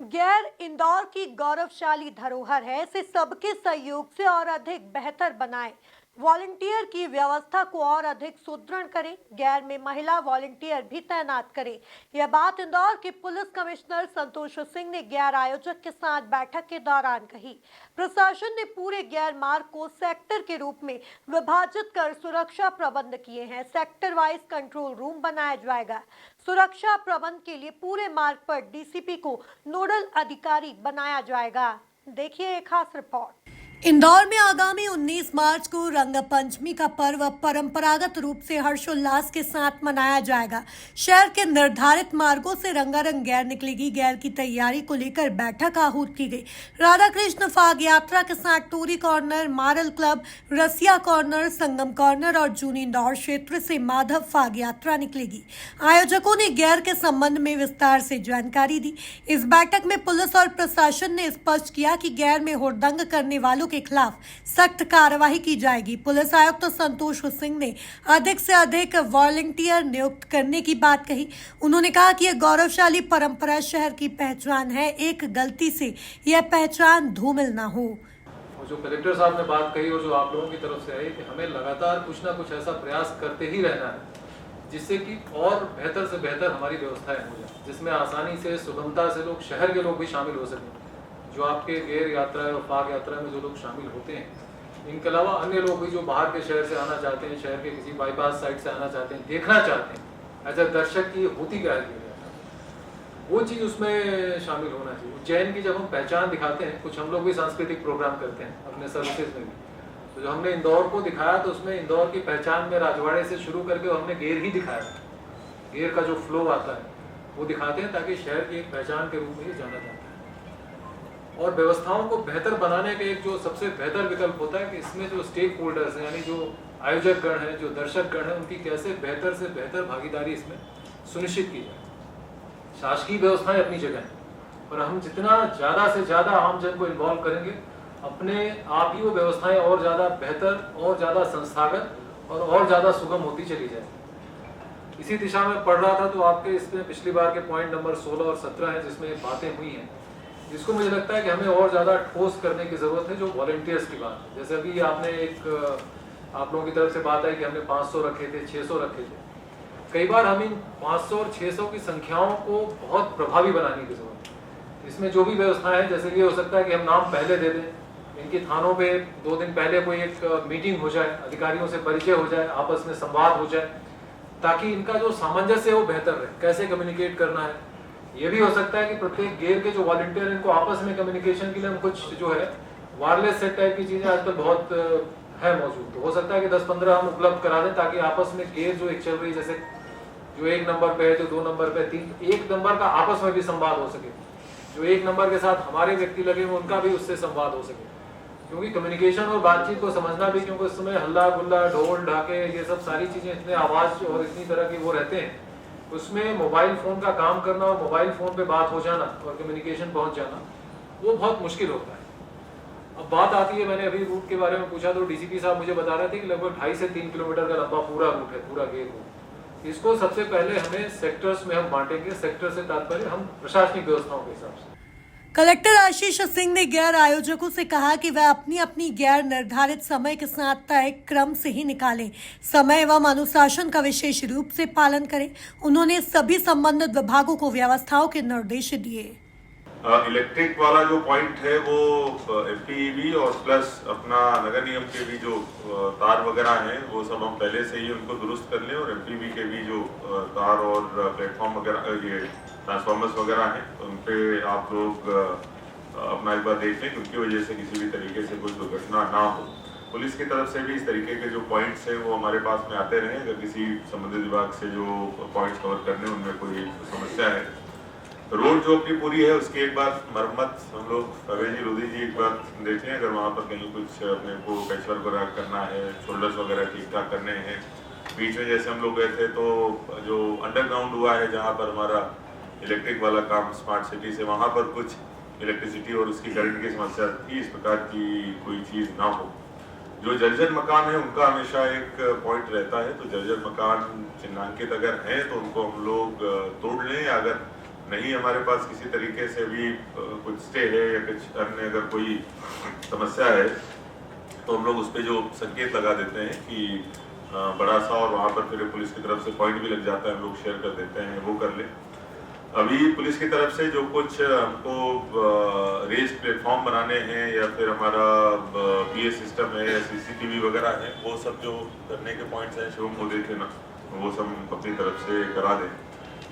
गैर इंदौर की गौरवशाली धरोहर है। इसे सबके सहयोग से और अधिक बेहतर बनाएं। वॉलंटियर की व्यवस्था को और अधिक सुदृढ़ करें। गैर में महिला वॉलंटियर भी तैनात करें। यह बात इंदौर के पुलिस कमिश्नर संतोष सिंह ने गैर आयोजक के साथ बैठक के दौरान कही। प्रशासन ने पूरे गैर मार्ग को सेक्टर के रूप में विभाजित कर सुरक्षा प्रबंध किए हैं। सेक्टर वाइज कंट्रोल रूम बनाया जाएगा। सुरक्षा प्रबंध के लिए पूरे मार्ग पर डीसीपी को नोडल अधिकारी बनाया जाएगा। देखिए एक खास रिपोर्ट। इंदौर में आगामी 19 मार्च को रंग पंचमी का पर्व परंपरागत रूप से हर्षोल्लास के साथ मनाया जाएगा। शहर के निर्धारित मार्गों से रंगारंग गैर निकलेगी। गैर की तैयारी को लेकर बैठक आहूत की गई। राधा कृष्ण फाग यात्रा के साथ टूरी कॉर्नर, मारल क्लब, रसिया कॉर्नर, संगम कॉर्नर और जूनी इंदौर क्षेत्र से माधव फाग यात्रा निकलेगी। आयोजकों ने गैर के संबंध में विस्तार से जानकारी दी। इस बैठक में पुलिस और प्रशासन ने स्पष्ट किया कि गैर में हुड़दंग करने वालों के खिलाफ सख्त कार्रवाई की जाएगी। पुलिस आयुक्त संतोष सिंह ने अधिक से अधिक वॉलंटियर नियुक्त करने की बात कही। उन्होंने कहा कि यह गौरवशाली परंपरा शहर की पहचान है। एक गलती से यह पहचान धूमिल न हो। जो कलेक्टर साहब ने बात कही और जो आप लोगों की तरफ से आई कि हमें लगातार कुछ ना कुछ ऐसा प्रयास करते ही रहना है जिससे कि और बेहतर से बेहतर हमारी व्यवस्थाएं हो जाए, जिसमें आसानी से सुगमता से लोग, शहर के लोग भी शामिल हो सकें। जो आपके गैर यात्रा और फाग यात्रा में जो लोग शामिल होते हैं, इनके अलावा अन्य लोग भी जो बाहर के शहर से आना चाहते हैं, शहर के किसी बाईपास साइड से आना चाहते हैं, देखना चाहते हैं एज ए दर्शक की होती क्या है, वो चीज़ उसमें शामिल होना चाहिए। उज्जैन की जब हम पहचान दिखाते हैं, कुछ हम लोग भी सांस्कृतिक प्रोग्राम करते हैं अपने सर्विसेज में भी, तो जो हमने इंदौर को दिखाया तो उसमें इंदौर की पहचान में राजवाड़े से शुरू करके हमने गेर ही दिखाया। गेर का जो फ्लो आता है वो दिखाते हैं ताकि शहर की एक पहचान के रूप में ये जाना जाता है। और व्यवस्थाओं को बेहतर बनाने का एक जो सबसे बेहतर विकल्प होता है कि इसमें जो स्टेक होल्डर्स हैं, यानी जो आयोजक गण हैं, जो दर्शक गण हैं, उनकी कैसे बेहतर से बेहतर भागीदारी इसमें सुनिश्चित की जाए। शासकीय व्यवस्थाएं अपनी जगह हैं, पर हम जितना ज़्यादा से ज़्यादा आम जन को इन्वॉल्व करेंगे, अपने आप ही वो व्यवस्थाएं और ज़्यादा बेहतर, और ज़्यादा संस्थागत और ज़्यादा सुगम होती चली जाए। इसी दिशा में पढ़ रहा था तो आपके इसमें पिछली बार के पॉइंट नंबर 16 और 17 हैं जिसमें बातें हुई हैं, जिसको मुझे लगता है कि हमें और ज़्यादा ठोस करने की ज़रूरत है। जो वॉलंटियर्स की बात है, जैसे अभी आपने एक आप लोगों की तरफ से बात आई कि हमने 500 रखे थे, 600 रखे थे। कई बार हम इन 500 और 600 की संख्याओं को बहुत प्रभावी बनाने की जरूरत है। इसमें जो भी व्यवस्थाएं हैं, जैसे ये हो सकता है कि हम नाम पहले दे दें, इनकी थानों पे 2 दिन पहले कोई एक मीटिंग हो जाए, अधिकारियों से परिचय हो जाए, आपस में संवाद हो जाए, ताकि इनका जो सामंजस्य है वो बेहतर रहे, कैसे कम्युनिकेट करना है। ये भी हो सकता है कि प्रत्येक गेर के जो वॉलंटियर, इनको आपस में कम्युनिकेशन के लिए हम कुछ जो है वायरलेस सेट टाइप की चीज़ें आजकल बहुत है मौजूद, तो हो सकता है कि 10-15 हम उपलब्ध करा दें ताकि आपस में गेर जो एक चल रही, जैसे जो 1 नंबर पे है, जो 2 नंबर पे, 1 नंबर का आपस में भी संवाद हो सके, जो 1 नंबर के साथ हमारे व्यक्ति लगे हुए उनका भी उससे संवाद हो सके। क्योंकि कम्युनिकेशन और बातचीत को समझना भी, क्योंकि उस समय हल्ला गुल्ला, ढोल ढाके, ये सब सारी चीज़ें इतने आवाज़ और इतनी तरह की वो रहते हैं, उसमें मोबाइल फ़ोन का काम करना और मोबाइल फ़ोन पे बात हो जाना और कम्युनिकेशन पहुंच जाना वो बहुत मुश्किल होता है। अब बात आती है, मैंने अभी रूट के बारे में पूछा तो डीसीपी साहब मुझे बता रहे थे कि लगभग 2.5 से 3 किलोमीटर का लंबा पूरा रूट है, पूरा गेर रूट। इसको सबसे पहले हमें सेक्टर्स में हम बांटेंगे। सेक्टर से तात्पर्य हम प्रशासनिक व्यवस्थाओं के हिसाब से। कलेक्टर आशीष सिंह ने गैर आयोजकों से कहा कि वह अपनी अपनी गैर निर्धारित समय के साथ तय क्रम से ही निकालें। समय एवं अनुशासन का विशेष रूप से पालन करें। उन्होंने सभी संबंधित विभागों को व्यवस्थाओं के निर्देश दिए। इलेक्ट्रिक वाला जो पॉइंट है वो एफटीईबी और प्लस अपना नगर निगम के भी जो तार वगैरह हैं वो सब हम पहले से ही उनको दुरुस्त कर लें, और एफटीईबी के भी जो तार और प्लेटफॉर्म वगैरह, ये ट्रांसफार्मर्स वगैरह हैं, उन पे आप लोग अपना एक बार देख लें, क्योंकि वजह से किसी भी तरीके से कोई दुर्घटना ना हो। पुलिस की तरफ से भी इस तरीके के जो पॉइंट्स हैं वो हमारे पास में आते रहें। अगर किसी संबंधित विभाग से जो पॉइंट्स कवर करने उनमें कोई समस्या है, रोड जो अपनी पूरी है उसकी एक बार मरम्मत हम लोग अवैध रोधी जी एक बार देखें। अगर वहाँ पर कहीं कुछ अपने को पैचवर्क वगैरह करना है, शोल्डर्स वगैरह ठीक ठाक करने हैं। बीच में जैसे हम लोग गए थे तो जो अंडरग्राउंड हुआ है, जहाँ पर हमारा इलेक्ट्रिक वाला काम स्मार्ट सिटी से, वहाँ पर कुछ इलेक्ट्रिसिटी और उसकी करंट की समस्या थी। इस प्रकार की कोई चीज़ ना हो। जो जर्जर मकान है उनका हमेशा एक पॉइंट रहता है, तो जर्जर मकान चिन्हांकित अगर हैं तो उनको हम लोग तोड़ लें, या अगर नहीं हमारे पास किसी तरीके से भी कुछ स्टे है या कुछ अन्य अगर कोई समस्या है तो हम लोग उस पर जो संकेत लगा देते हैं कि बड़ा सा, और वहाँ पर फिर पुलिस की तरफ से पॉइंट भी लग जाता है, हम लोग शेयर कर देते हैं, वो कर ले। अभी पुलिस की तरफ से जो कुछ हमको रेस प्लेटफॉर्म बनाने हैं या फिर हमारा पीए सिस्टम है या सीसीटीवी वगैरह है, वो सब जो करने के पॉइंट्स हैं शिवम मोदी थे ना, वो सब हम अपनी तरफ से करा दें।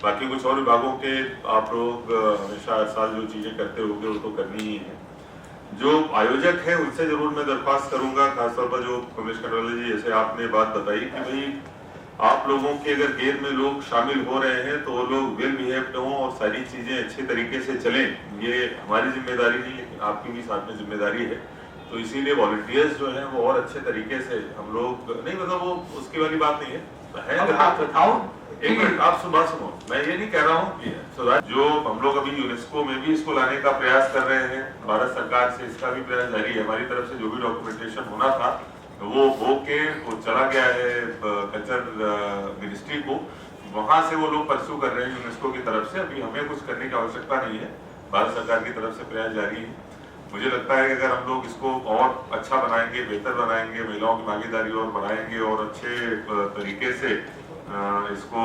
बाकी कुछ और विभागों के आप लोग हमेशा हर साल जो चीज़ें करते होंगे वो तो करनी ही है। जो आयोजक है उनसे जरूर मैं दरख्वास्त करूंगा, खासतौर पर जो कमलेश खंडवाले जी जैसे आपने बात बताई कि भाई आप लोगों के अगर गेम में लोग शामिल हो रहे हैं तो वो लोग वेल बिहेव्ड हों और सारी चीजें अच्छे तरीके से चलें। ये हमारी जिम्मेदारी नहीं लेकिन आपकी भी साथ में जिम्मेदारी है। तो इसीलिए वॉलंटियर्स जो हैं वो और अच्छे तरीके से हम लोग नहीं, मतलब वो उसकी वाली बात नहीं है। एक मिनट आप सुबह सुनो, मैं ये नहीं कह रहा हूँ कि जो हम लोग अभी यूनेस्को में भी इसको लाने का प्रयास कर रहे हैं, भारत सरकार से इसका भी प्रयास जारी है। हमारी तरफ से जो भी डॉक्यूमेंटेशन होना था वो वो चला गया है कल्चर मिनिस्ट्री को, वहां से वो लोग परस्यू कर रहे हैं यूनेस्को की तरफ से। अभी हमें कुछ करने की आवश्यकता नहीं है, भारत सरकार की तरफ से प्रयास जारी है। मुझे लगता है कि अगर हम लोग इसको और अच्छा बनाएंगे, बेहतर बनाएंगे, महिलाओं की भागीदारी और बढ़ाएंगे और अच्छे तरीके से इसको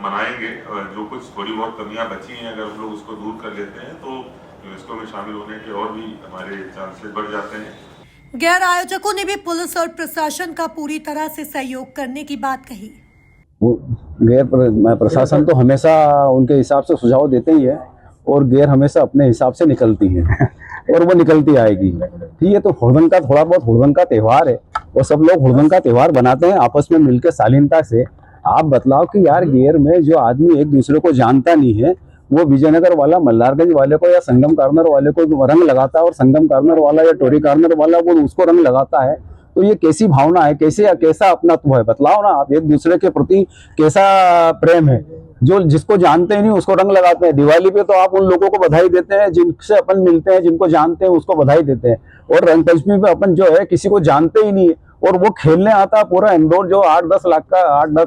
मनाएंगे, जो कुछ थोड़ी बहुत कमियां बची हैं अगर हम लोग उसको दूर कर लेते हैं तो यूनेस्को में शामिल होने के और भी हमारे चांसेस बढ़ जाते हैं। गैर आयोजकों ने भी पुलिस और प्रशासन का पूरी तरह से सहयोग करने की बात कही। प्रशासन तो हमेशा उनके हिसाब से सुझाव देते ही है और गैर हमेशा अपने हिसाब से निकलती है और वो निकलती आएगी। ठीक है, तो हुड़दंग का थोड़ा बहुत हुड़दंग का त्यौहार है और सब लोग हुड़दंग का त्यौहार बनाते हैं आपस में मिलकर शालीनता से। आप बतलाओ कि यार गेर में जो आदमी एक दूसरे को जानता नहीं है वो विजयनगर वाला मल्हारगंज वाले को या संगम कार्नर वाले को रंग लगाता है और संगम कार्नर वाला या टोरी कार्नर वाला वो उसको रंग लगाता है, तो ये कैसी भावना है, कैसा अपनात्व है? बतलाओ ना आप, एक दूसरे के प्रति कैसा प्रेम है? जो जिसको जानते ही नहीं उसको रंग लगाते हैं। दिवाली पे तो आप उन लोगों को बधाई देते हैं जिनसे अपन मिलते हैं, जिनको जानते हैं उसको बधाई देते हैं। और रंग पंचमी पे अपन जो है किसी को जानते ही नहीं है और वो खेलने आता है पूरा इंदौर, जो 8-10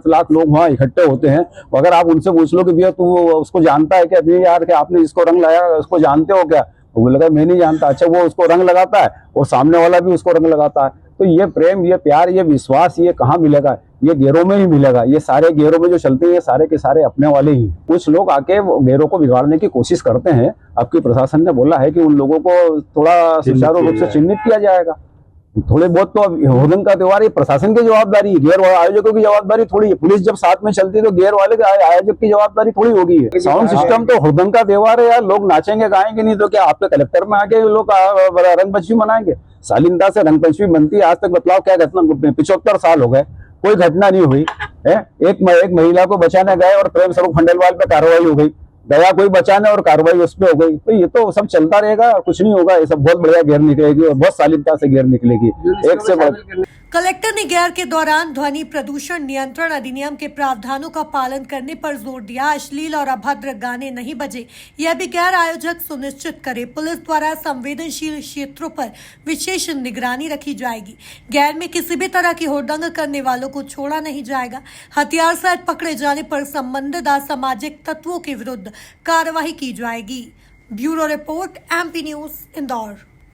लाख लोग वहाँ इकट्ठे होते हैं। अगर आप उनसे पूछ लो कि भैया तू उसको जानता है क्या, अभी यार कि आपने जिसको रंग लगाया उसको जानते हो क्या? वो लगा मैं नहीं जानता। अच्छा, वो उसको रंग लगाता है और सामने वाला भी उसको रंग लगाता है। तो ये प्रेम, ये प्यार, ये विश्वास ये कहाँ मिलेगा? ये गेरों में ही मिलेगा। ये सारे गेरों में जो चलते हैं ये सारे के सारे अपने वाले ही। कुछ लोग आके गेरों को बिगाड़ने की कोशिश करते हैं। आपकी प्रशासन ने बोला है कि उन लोगों को थोड़ा सुचारू रूप से चिन्हित किया जाएगा। थोड़े बहुत तो हुड़दंग का त्योहार प्रशासन की जवाबदारी, गैर आयोजकों की जवाबदारी थोड़ी है। पुलिस जब साथ में चलती है तो गैर वाले आयोजक की जवाबदारी थोड़ी होगी है। साउंड सिस्टम तो हुड़दंग का त्योहार है यार, लोग नाचेंगे गाएंगे नहीं तो क्या आपके कलेक्टर में आके लोग रंग पंचमी मनाएंगे? शालीनता से रंग पंचमी बनती है। आज तक बतलाओ क्या घटना, 75 साल हो गए कोई घटना नहीं हुई है। एक महिला को बचाने गए और प्रेम स्वरूप खंडेलवाल पे कार्रवाई हो गई, गया कोई बचाने और कार्रवाई उस पर हो गई। तो ये तो सब चलता रहेगा, कुछ नहीं होगा। ये सब बहुत बढ़िया गेर निकलेगी और बहुत शालीनता से गेर निकलेगी। एक से बढ़ कलेक्टर ने गेर के दौरान ध्वनि प्रदूषण नियंत्रण अधिनियम के प्रावधानों का पालन करने पर जोर दिया। अश्लील और अभद्र गाने नहीं बजे, यह भी गैर आयोजक सुनिश्चित करे। पुलिस द्वारा संवेदनशील क्षेत्रों पर विशेष निगरानी रखी जाएगी। गैर में किसी भी तरह की हुड़दंग करने वालों को छोड़ा नहीं जाएगा। हथियार सहित पकड़े जाने पर संबंधित असामाजिक तत्वों के विरुद्ध कार्रवाई की जाएगी। Bureau report, MP news, Indore.